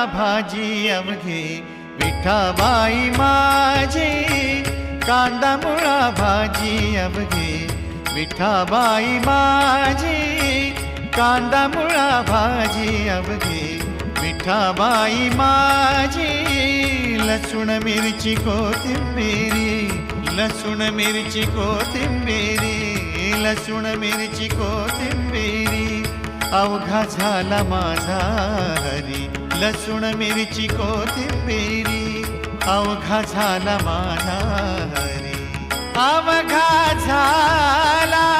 भाजी अवघे विठाबाई माझी, कांदा मुळा भाजी अवघे विठाबाई माझी, कांदा मुळा भाजी अवघे विठाबाई माझी. लसूण मिरची कोथिंबिरी, लसूण मिरची कोथिंबिरी, लसूण मिरची कोथिंबिरी, अवघा झाला माझा हरी. लसूण मिरची कोथिंबिरी, अवघा झाला माझा हरी. अवघा झाला